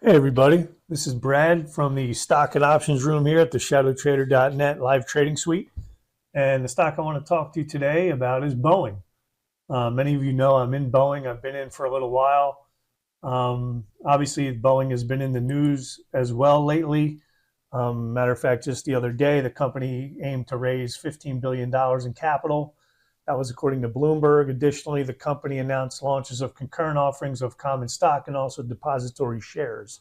Hey everybody, this is Brad from the stock and options room here at the ShadowTrader.net Live Trading Suite. And the stock I want to talk to you today about is Boeing. Many of you know I'm in Boeing. I've been in for a little while. Obviously, Boeing has been in the news as well lately. Matter of fact, just the other day, the company aimed to raise $15 billion in capital. That was according to Bloomberg. Additionally, the company announced launches of concurrent offerings of common stock and also depository shares.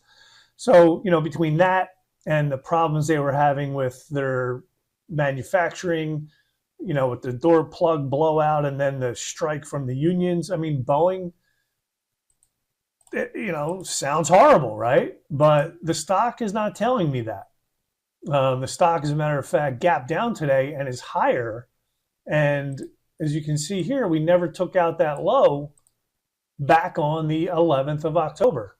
So, between that and the problems they were having with their manufacturing, with the door plug blowout and then the strike from the unions, Boeing, sounds horrible, right? But the stock is not telling me that. The stock, as a matter of fact, gapped down today and is higher. And as you can see here, we never took out that low back on the 11th of October.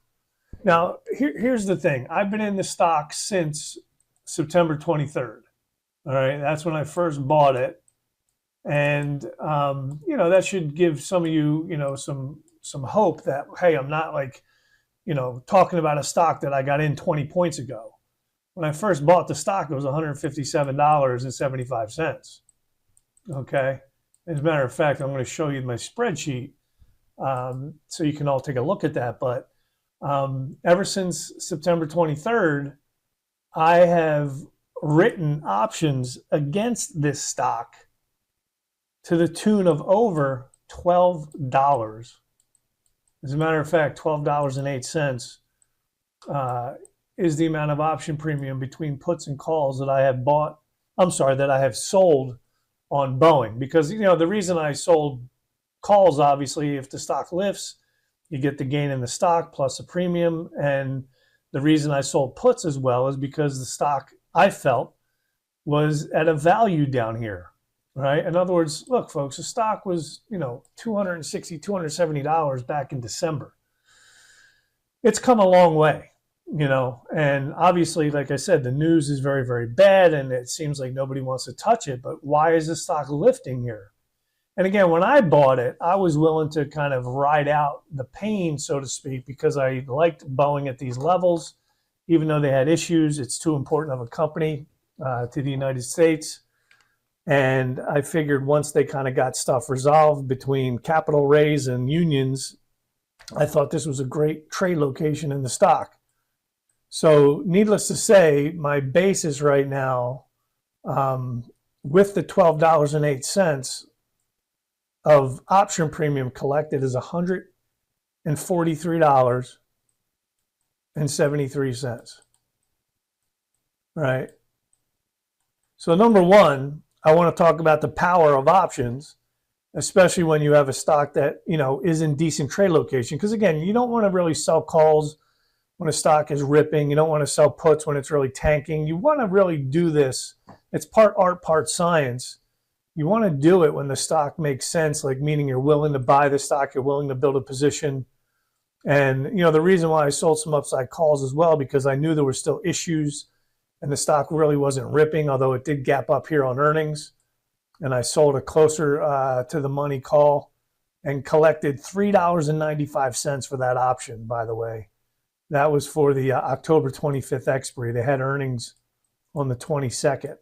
Now, here's the thing. I've been in the stock since September 23rd. All right, that's when I first bought it. And, that should give some of you, some hope that, hey, I'm not talking about a stock that I got in 20 points ago. When I first bought the stock, it was $157.75. Okay. As a matter of fact, I'm going to show you my spreadsheet so you can all take a look at that. But ever since September 23rd, I have written options against this stock to the tune of over $12. As a matter of fact, $12.08 is the amount of option premium between puts and calls that I have that I have sold on Boeing. Because, the reason I sold calls, obviously, if the stock lifts, you get the gain in the stock plus a premium. And the reason I sold puts as well is because the stock, I felt, was at a value down here, right? In other words, look, folks, the stock was, $260, $270 back in December. It's come a long way. And obviously, like I said, the news is very, very bad and it seems like nobody wants to touch it. But why is the stock lifting here? And again, when I bought it, I was willing to kind of ride out the pain, so to speak, because I liked Boeing at these levels. Even though they had issues, it's too important of a company to the United States. And I figured once they kind of got stuff resolved between capital raise and unions, I thought this was a great trade location in the stock. So needless to say, my basis right now with the $12.08 of option premium collected is $143.73. Right? So number one, I want to talk about the power of options, especially when you have a stock that, is in decent trade location. Because again, you don't want to really sell calls when a stock is ripping. You don't want to sell puts when it's really tanking. You want to really do this. It's part art, part science. You want to do it when the stock makes sense, like meaning you're willing to buy the stock, you're willing to build a position. And, the reason why I sold some upside calls as well, because I knew there were still issues and the stock really wasn't ripping, although it did gap up here on earnings. And I sold a closer to the money call and collected $3.95 for that option, by the way. That was for the October 25th expiry. They had earnings on the 22nd.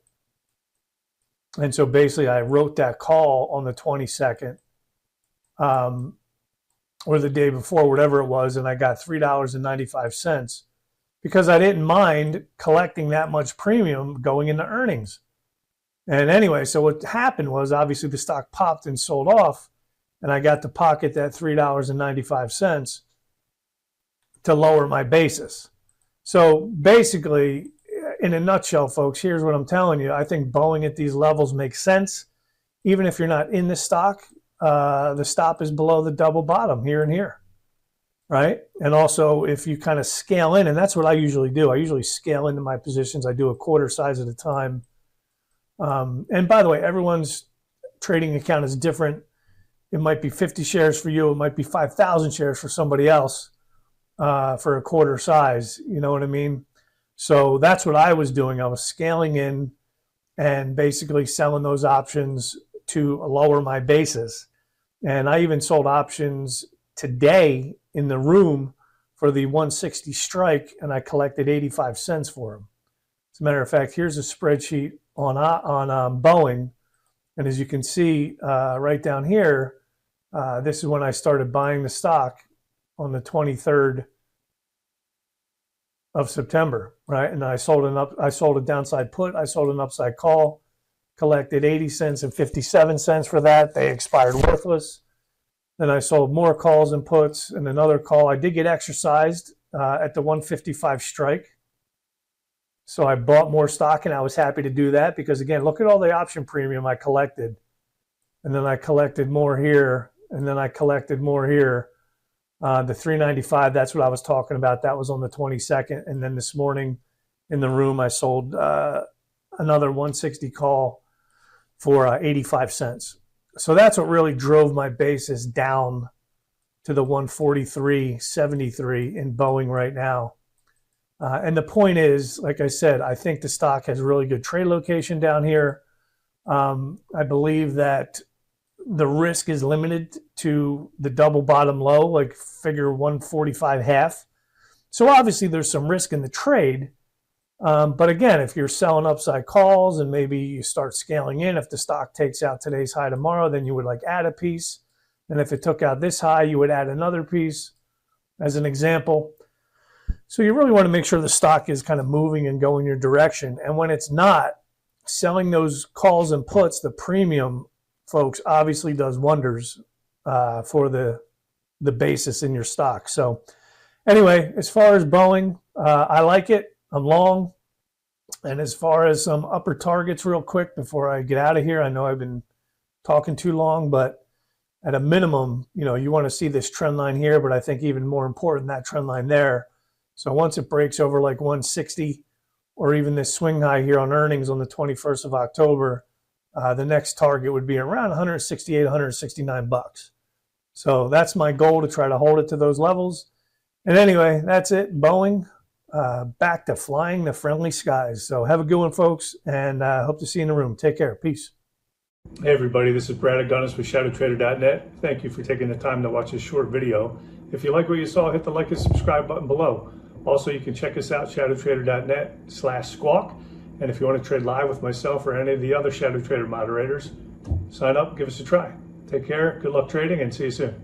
And so basically I wrote that call on the 22nd or the day before, whatever it was, and I got $3.95 because I didn't mind collecting that much premium going into earnings. And anyway, so what happened was obviously the stock popped and sold off, and I got to pocket that $3.95 to lower my basis. So basically, in a nutshell, folks, here's what I'm telling you. I think Boeing at these levels makes sense. Even if you're not in the stock, the stop is below the double bottom here and here, right? And also if you kind of scale in, and that's what I usually do. I usually scale into my positions. I do a quarter size at a time. And by the way, everyone's trading account is different. It might be 50 shares for you. It might be 5,000 shares for somebody else. For a quarter size, you know what I mean? So that's what I was doing. I was scaling in and basically selling those options to lower my basis. And I even sold options today in the room for the 160 strike, and I collected 85 cents for them. As a matter of fact, here's a spreadsheet on Boeing, and as you can see right down here, this is when I started buying the stock on the 23rd of September, right? And I sold a downside put, I sold an upside call, collected 80 cents and 57 cents for that. They expired worthless. Then I sold more calls and puts, and another call. I did get exercised at the 155 strike. So I bought more stock, and I was happy to do that because, again, look at all the option premium I collected. And then I collected more here, and then I collected more here. The 395, that's what I was talking about. That was on the 22nd. And then this morning in the room, I sold another 160 call for 85 cents. So that's what really drove my basis down to the 143.73 in Boeing right now. And the point is, like I said, I think the stock has really good trade location down here. I believe that the risk is limited to the double bottom low, like figure 145.5. So obviously there's some risk in the trade. But again, if you're selling upside calls and maybe you start scaling in, if the stock takes out today's high tomorrow, then you would like add a piece. And if it took out this high, you would add another piece as an example. So you really want to make sure the stock is kind of moving and going your direction. And when it's not, selling those calls and puts, the premium, folks, obviously does wonders for the basis in your stock. So anyway, as far as Boeing, I like it. I'm long. And as far as some upper targets real quick before I get out of here, I know I've been talking too long, but at a minimum, you know, you want to see this trend line here, but I think even more important, that trend line there. So once it breaks over like 160 or even this swing high here on earnings on the 21st of October, the next target would be around 168, 169 bucks. So that's my goal, to try to hold it to those levels. And anyway, that's it. Boeing, back to flying the friendly skies. So have a good one, folks, and hope to see you in the room. Take care. Peace. Hey, everybody. This is Brad Agunis with ShadowTrader.net. Thank you for taking the time to watch this short video. If you like what you saw, hit the like and subscribe button below. Also, you can check us out, ShadowTrader.net/squawk. And if you want to trade live with myself or any of the other Shadow Trader moderators, sign up, give us a try. Take care, good luck trading, and see you soon.